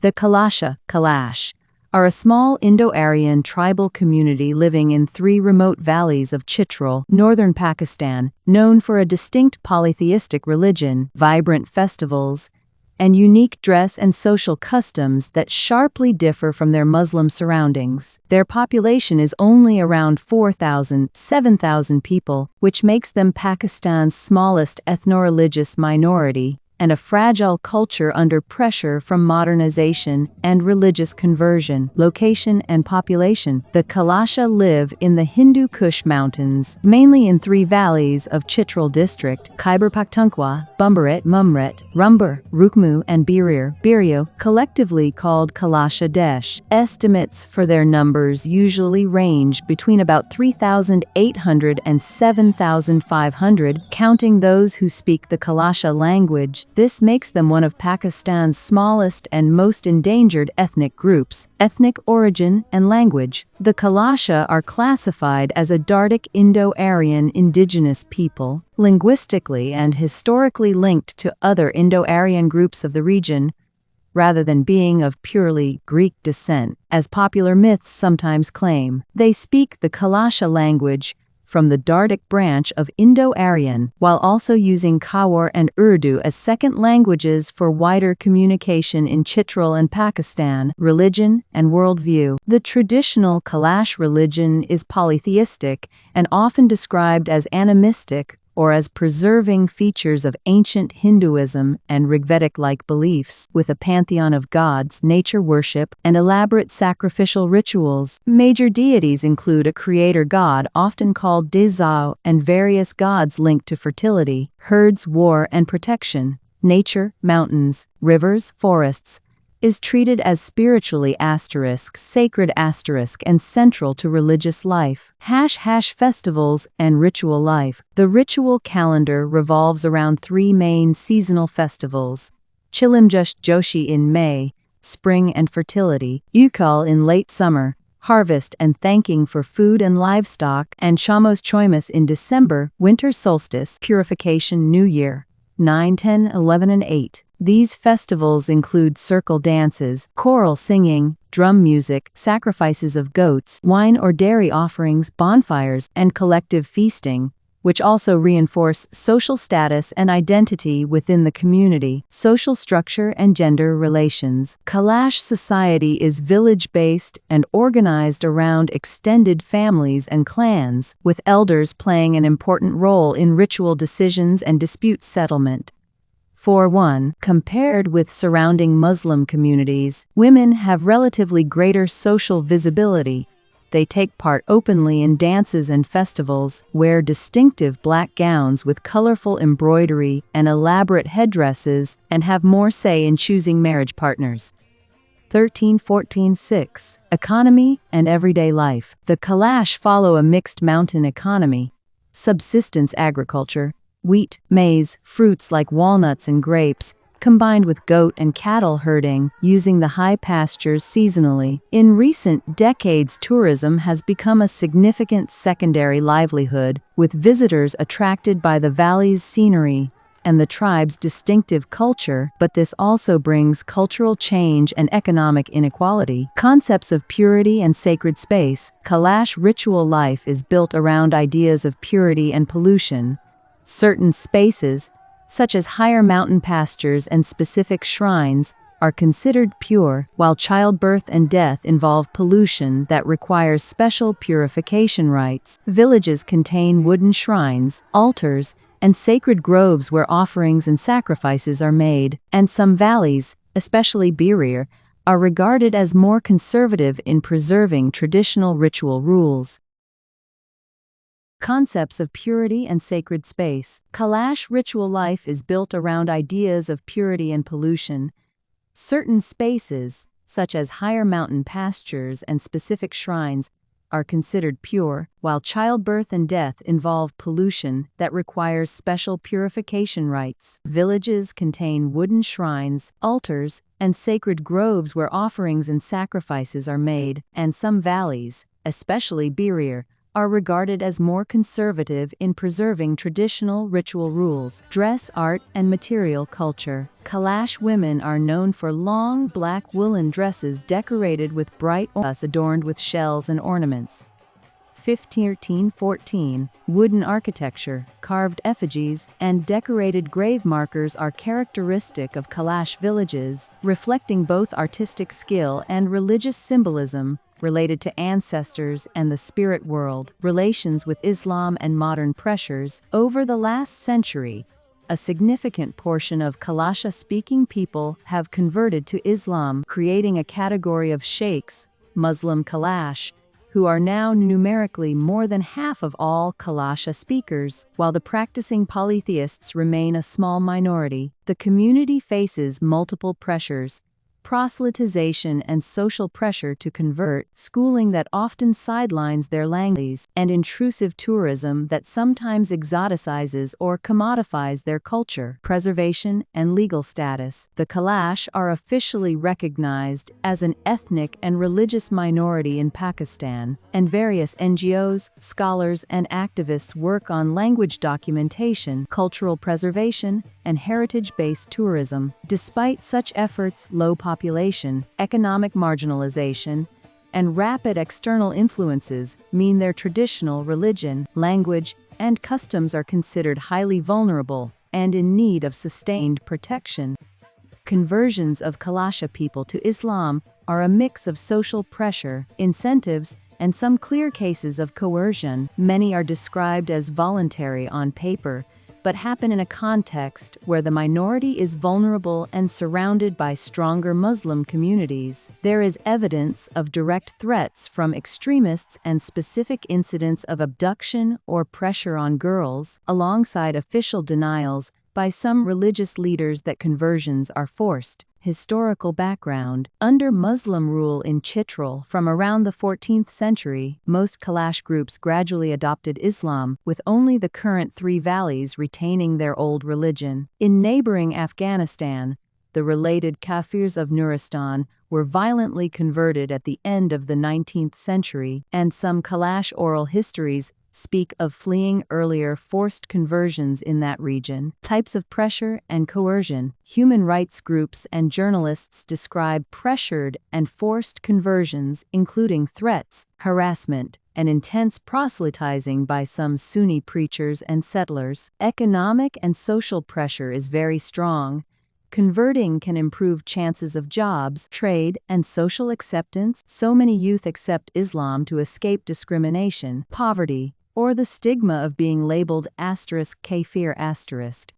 The Kalasha, Kalash, are a small Indo-Aryan tribal community living in 3 remote valleys of Chitral, northern Pakistan, known for a distinct polytheistic religion, vibrant festivals, and unique dress and social customs that sharply differ from their Muslim surroundings. Their population is only around 7,000 people, which makes them Pakistan's smallest ethno-religious minority, and a fragile culture under pressure from modernization and religious conversion. Location and population. The Kalasha live in the Hindu Kush mountains, mainly in 3 valleys of Chitral district: Khyber Pakhtunkhwa, Bumbaret, Mumret, Rumbar, Rukmu, and Birio, collectively called Kalasha Desh. Estimates for their numbers usually range between about 3,800 and 7,500, counting those who speak the Kalasha language. This makes them one of Pakistan's smallest and most endangered ethnic groups. Ethnic origin and language. The Kalasha are classified as a Dardic Indo-Aryan indigenous people, linguistically and historically linked to other Indo-Aryan groups of the region, rather than being of purely Greek descent, as popular myths sometimes claim. They speak the Kalasha language from the Dardic branch of Indo-Aryan, while also using Kawar and Urdu as second languages for wider communication in Chitral and Pakistan. Religion and worldview. The traditional Kalash religion is polytheistic and often described as animistic, or as preserving features of ancient Hinduism and Rigvedic-like beliefs, with a pantheon of gods, nature worship, and elaborate sacrificial rituals. Major deities include a creator god often called Dezao and various gods linked to fertility, herds, war, and protection. Nature, mountains, rivers, forests, is treated as spiritually sacred and central to religious life. Festivals and ritual life. The ritual calendar revolves around 3 main seasonal festivals: Chilimjush Joshi in May, spring and fertility; Ukal in late summer, harvest and thanking for food and livestock; and Shamos Choimus in December, winter solstice, purification, New Year. 9, 10, 11, and 8. These festivals include circle dances, choral singing, drum music, sacrifices of goats, wine or dairy offerings, bonfires, and collective feasting, which also reinforce social status and identity within the community. Social structure and gender relations. Kalash society is village-based and organized around extended families and clans, with elders playing an important role in ritual decisions and dispute settlement. 4.1. Compared with surrounding Muslim communities, women have relatively greater social visibility. They take part openly in dances and festivals, wear distinctive black gowns with colorful embroidery and elaborate headdresses, and have more say in choosing marriage partners. 13.14.6. Economy and everyday life. The Kalash follow a mixed mountain economy. Subsistence agriculture, wheat, maize, fruits like walnuts and grapes, combined with goat and cattle herding, using the high pastures seasonally. In recent decades, tourism has become a significant secondary livelihood, with visitors attracted by the valley's scenery and the tribe's distinctive culture, but this also brings cultural change and economic inequality. Concepts of purity and sacred space. Kalash ritual life is built around ideas of purity and pollution. Certain spaces, such as higher mountain pastures and specific shrines, are considered pure, while childbirth and death involve pollution that requires special purification rites. Villages contain wooden shrines, altars, and sacred groves where offerings and sacrifices are made, and some valleys, especially Birir, are regarded as more conservative in preserving traditional ritual rules. Concepts of purity and sacred space. Kalash ritual life is built around ideas of purity and pollution. Certain spaces, such as higher mountain pastures and specific shrines, are considered pure, while childbirth and death involve pollution that requires special purification rites. Villages contain wooden shrines, altars, and sacred groves where offerings and sacrifices are made, and some valleys, especially Birir, are regarded as more conservative in preserving traditional ritual rules, dress, art, and material culture. Kalash women are known for long black woolen dresses decorated with bright ornaments adorned with shells and ornaments. 1314, wooden architecture, carved effigies, and decorated grave markers are characteristic of Kalash villages, reflecting both artistic skill and religious symbolism related to ancestors and the spirit world. Relations with Islam and modern pressures. Over the last century, a significant portion of Kalasha-speaking people have converted to Islam, creating a category of sheikhs, Muslim Kalash, who are now numerically more than half of all Kalasha speakers. While the practicing polytheists remain a small minority, the community faces multiple pressures: proselytization and social pressure to convert, schooling that often sidelines their languages, and intrusive tourism that sometimes exoticizes or commodifies their culture. Preservation and legal status. The Kalash are officially recognized as an ethnic and religious minority in Pakistan, and various NGOs, scholars, and activists work on language documentation, cultural preservation, and heritage-based tourism. Despite such efforts, low population, economic marginalization, and rapid external influences mean their traditional religion, language, and customs are considered highly vulnerable and in need of sustained protection. Conversions of Kalasha people to Islam are a mix of social pressure, incentives, and some clear cases of coercion. Many are described as voluntary on paper, but happen in a context where the minority is vulnerable and surrounded by stronger Muslim communities. There is evidence of direct threats from extremists and specific incidents of abduction or pressure on girls, alongside official denials by some religious leaders that conversions are forced. Historical background. Under Muslim rule in Chitral from around the 14th century, most Kalash groups gradually adopted Islam, with only the current three valleys retaining their old religion. In neighboring Afghanistan, the related Kafirs of Nuristan were violently converted at the end of the 19th century, and some Kalash oral histories speak of fleeing earlier forced conversions in that region. Types of pressure and coercion. Human rights groups and journalists describe pressured and forced conversions, including threats, harassment, and intense proselytizing by some Sunni preachers and settlers. Economic and social pressure is very strong. Converting can improve chances of jobs, trade, and social acceptance. So many youth accept Islam to escape discrimination, poverty, or the stigma of being labeled *kafir*.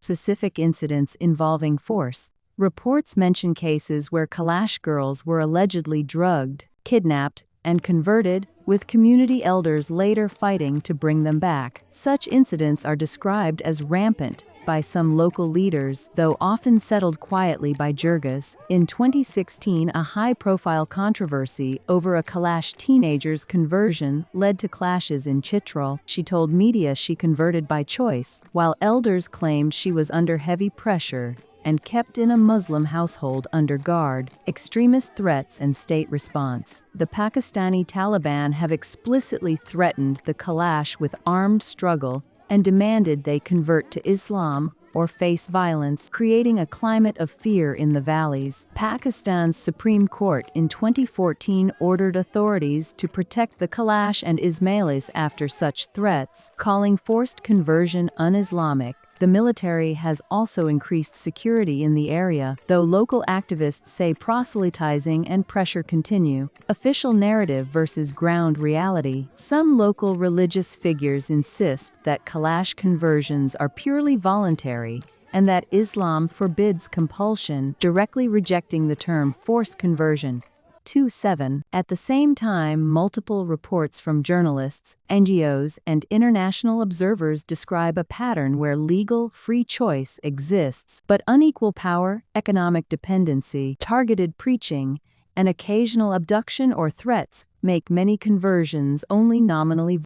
Specific incidents involving force. Reports mention cases where Kalash girls were allegedly drugged, kidnapped, and converted, with community elders later fighting to bring them back. Such incidents are described as rampant by some local leaders, though often settled quietly by jirgas. In 2016, a high-profile controversy over a Kalash teenager's conversion led to clashes in Chitral. She told media she converted by choice, while elders claimed she was under heavy pressure and kept in a Muslim household under guard. Extremist threats and state response. The Pakistani Taliban have explicitly threatened the Kalash with armed struggle and demanded they convert to Islam or face violence, creating a climate of fear in the valleys. Pakistan's Supreme Court in 2014 ordered authorities to protect the Kalash and Ismailis after such threats, calling forced conversion un-Islamic. The military has also increased security in the area, though local activists say proselytizing and pressure continue. Official narrative versus ground reality. Some local religious figures insist that Kalash conversions are purely voluntary and that Islam forbids compulsion, directly rejecting the term forced conversion. 2-7. At the same time, multiple reports from journalists, NGOs, and international observers describe a pattern where legal, free choice exists, but unequal power, economic dependency, targeted preaching, and occasional abduction or threats make many conversions only nominally.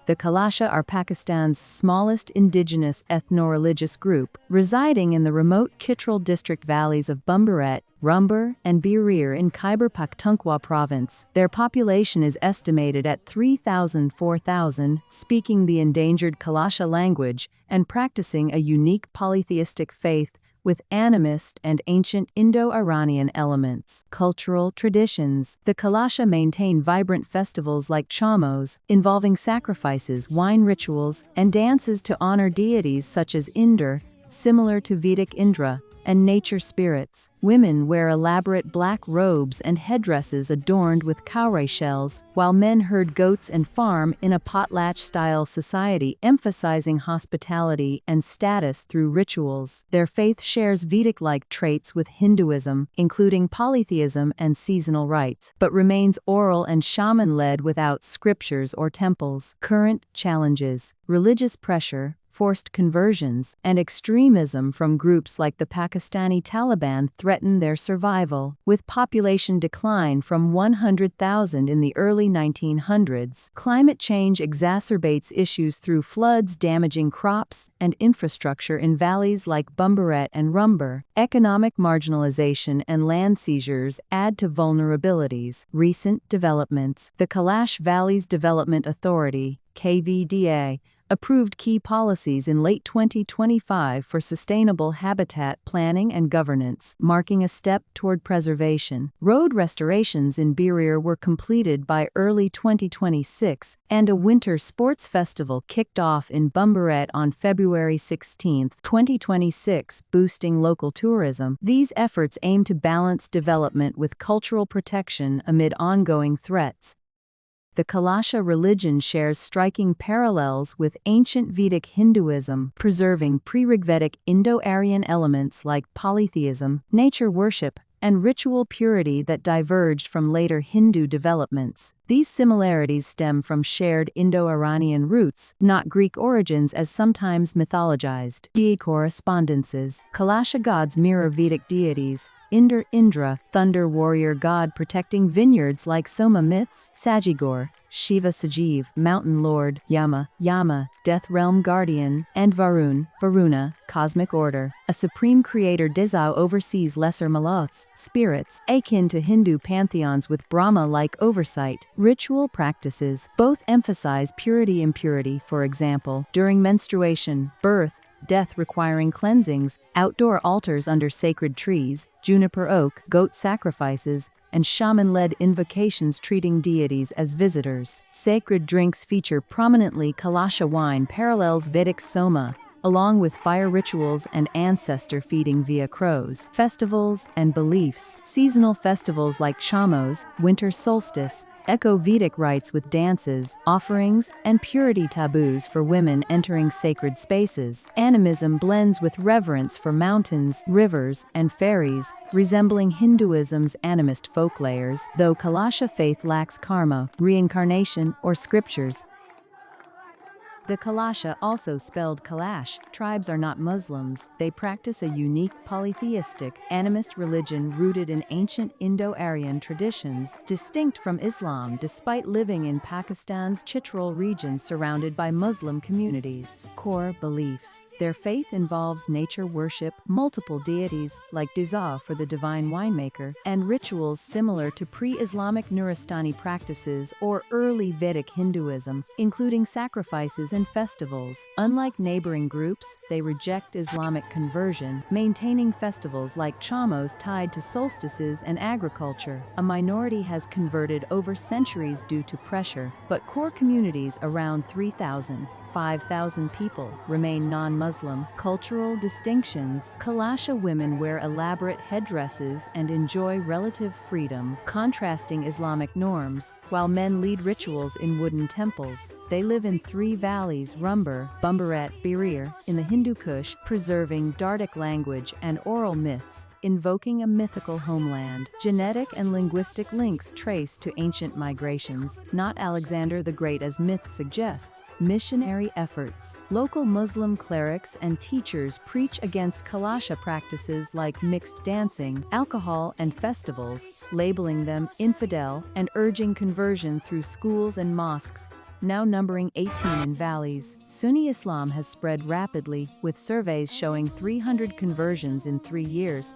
The Kalasha are Pakistan's smallest indigenous ethno-religious group, residing in the remote Chitral district valleys of Bumbaret Rumbar, and Birir in Khyber Pakhtunkhwa province. Their population is estimated at 3,000–4,000, speaking the endangered Kalasha language and practicing a unique polytheistic faith with animist and ancient Indo-Iranian elements. Cultural traditions. The Kalasha maintain vibrant festivals like chamos, involving sacrifices, wine rituals, and dances to honor deities such as Indra, similar to Vedic Indra, and nature spirits. Women wear elaborate black robes and headdresses adorned with cowrie shells, while men herd goats and farm in a potlatch-style society emphasizing hospitality and status through rituals. Their faith shares Vedic-like traits with Hinduism, including polytheism and seasonal rites, but remains oral and shaman-led without scriptures or temples. Current challenges: religious pressure, forced conversions, and extremism from groups like the Pakistani Taliban threaten their survival. With population decline from 100,000 in the early 1900s, climate change exacerbates issues through floods damaging crops and infrastructure in valleys like Bumbaret and Rumbar. Economic marginalization and land seizures add to vulnerabilities. Recent developments: the Kalash Valleys Development Authority, KVDA, approved key policies in late 2025 for sustainable habitat planning and governance, marking a step toward preservation. Road restorations in Birir were completed by early 2026, and a winter sports festival kicked off in Bumbaret on February 16, 2026, boosting local tourism. These efforts aim to balance development with cultural protection amid ongoing threats. The Kalasha religion shares striking parallels with ancient Vedic Hinduism, preserving pre-Rigvedic Indo-Aryan elements like polytheism, nature worship, and ritual purity that diverged from later Hindu developments. These similarities stem from shared Indo-Iranian roots, not Greek origins as sometimes mythologized. Correspondences. Kalasha gods mirror Vedic deities: Indra, thunder warrior god protecting vineyards like Soma myths; Sajigor, Shiva Sajiv, mountain lord; Yama, death realm guardian; and Varuna, cosmic order, a supreme creator. Dezau oversees lesser maloths, spirits, akin to Hindu pantheons with Brahma-like oversight. Ritual practices. Both emphasize purity-impurity, for example, during menstruation, birth, death requiring cleansings, outdoor altars under sacred trees, juniper oak, goat sacrifices, and shaman-led invocations treating deities as visitors. Sacred drinks feature prominently. Kalasha wine parallels Vedic Soma, along with fire rituals and ancestor feeding via crows. Festivals and beliefs. Seasonal festivals like Chamos, winter solstice, echo Vedic rites with dances, offerings, and purity taboos for women entering sacred spaces. Animism blends with reverence for mountains, rivers, and fairies, resembling Hinduism's animist folk layers, though Kalasha faith lacks karma, reincarnation, or scriptures. The Kalasha, also spelled Kalash, tribes are not Muslims. They practice a unique polytheistic, animist religion rooted in ancient Indo-Aryan traditions, distinct from Islam despite living in Pakistan's Chitral region surrounded by Muslim communities. Core beliefs. Their faith involves nature worship, multiple deities like Deza for the divine winemaker, and rituals similar to pre-Islamic Nuristani practices or early Vedic Hinduism, including sacrifices and festivals. Unlike neighboring groups, they reject Islamic conversion, maintaining festivals like Chamos tied to solstices and agriculture. A minority has converted over centuries due to pressure, but core communities around 3,000–5,000 people remain non-Muslim. Cultural distinctions. Kalasha women wear elaborate headdresses and enjoy relative freedom, contrasting Islamic norms, while men lead rituals in wooden temples. They live in three valleys: Rumbar, Bumbaret, Birir, in the Hindu Kush, preserving Dardic language and oral myths, invoking a mythical homeland. Genetic and linguistic links trace to ancient migrations, not Alexander the Great as myth suggests. Missionary efforts. Local Muslim clerics and teachers preach against Kalasha practices like mixed dancing, alcohol, and festivals, labeling them infidel and urging conversion through schools and mosques, now numbering 18 in valleys. Sunni Islam has spread rapidly, with surveys showing 300 conversions in 3 years,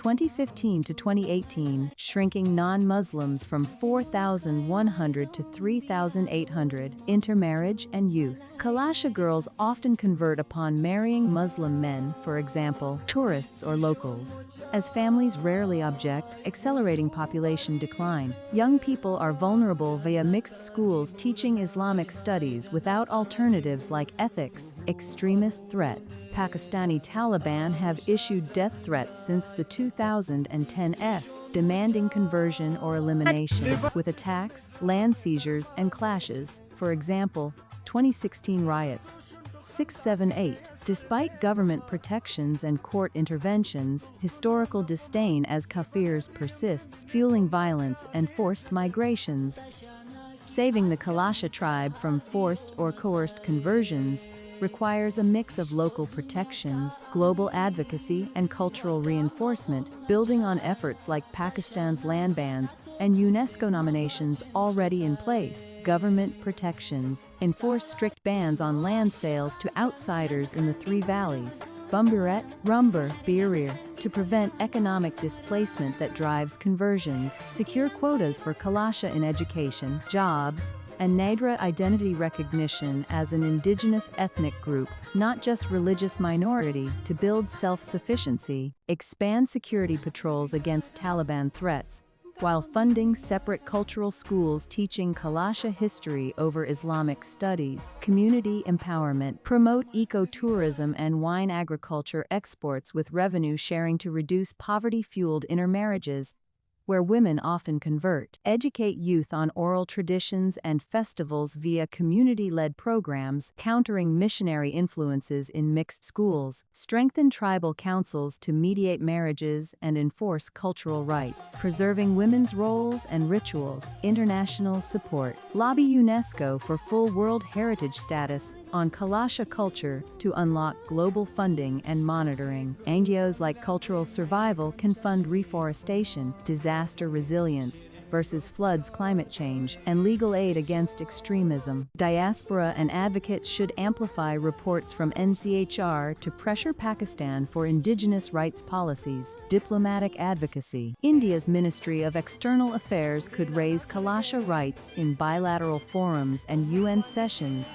2015 to 2018, shrinking non-Muslims from 4,100 to 3,800. Intermarriage and youth. Kalasha girls often convert upon marrying Muslim men, for example, tourists or locals. As families rarely object, accelerating population decline. Young people are vulnerable via mixed schools teaching Islamic studies without alternatives like ethics. Extremist threats. Pakistani Taliban have issued death threats since the 2010s, demanding conversion or elimination, with attacks, land seizures, and clashes. For example, 2016 riots. 678. Despite government protections and court interventions, historical disdain as kafirs persists, fueling violence and forced migrations. Saving the Kalasha tribe from forced or coerced conversions requires a mix of local protections, global advocacy, and cultural reinforcement, building on efforts like Pakistan's land bans and UNESCO nominations already in place. Government protections. Enforce strict bans on land sales to outsiders in the three valleys. Bumburet, Rumber, Birir, to prevent economic displacement that drives conversions. Secure quotas for Kalasha in education, jobs, and Nadra identity recognition as an indigenous ethnic group, not just religious minority, to build self-sufficiency. Expand security patrols against Taliban threats, while funding separate cultural schools teaching Kalasha history over Islamic studies. Community empowerment. Promote ecotourism and wine agriculture exports with revenue sharing to reduce poverty-fueled intermarriages, where women often convert. Educate youth on oral traditions and festivals via community-led programs, countering missionary influences in mixed schools. Strengthen tribal councils to mediate marriages and enforce cultural rights. Preserving women's roles and rituals. International support. Lobby UNESCO for full World Heritage status on Kalasha culture to unlock global funding and monitoring. NGOs like Cultural Survival can fund reforestation, disaster resilience versus floods, climate change, and legal aid against extremism. Diaspora and advocates should amplify reports from NCHR to pressure Pakistan for indigenous rights policies. Diplomatic advocacy. India's Ministry of External Affairs could raise Kalasha rights in bilateral forums and UN sessions,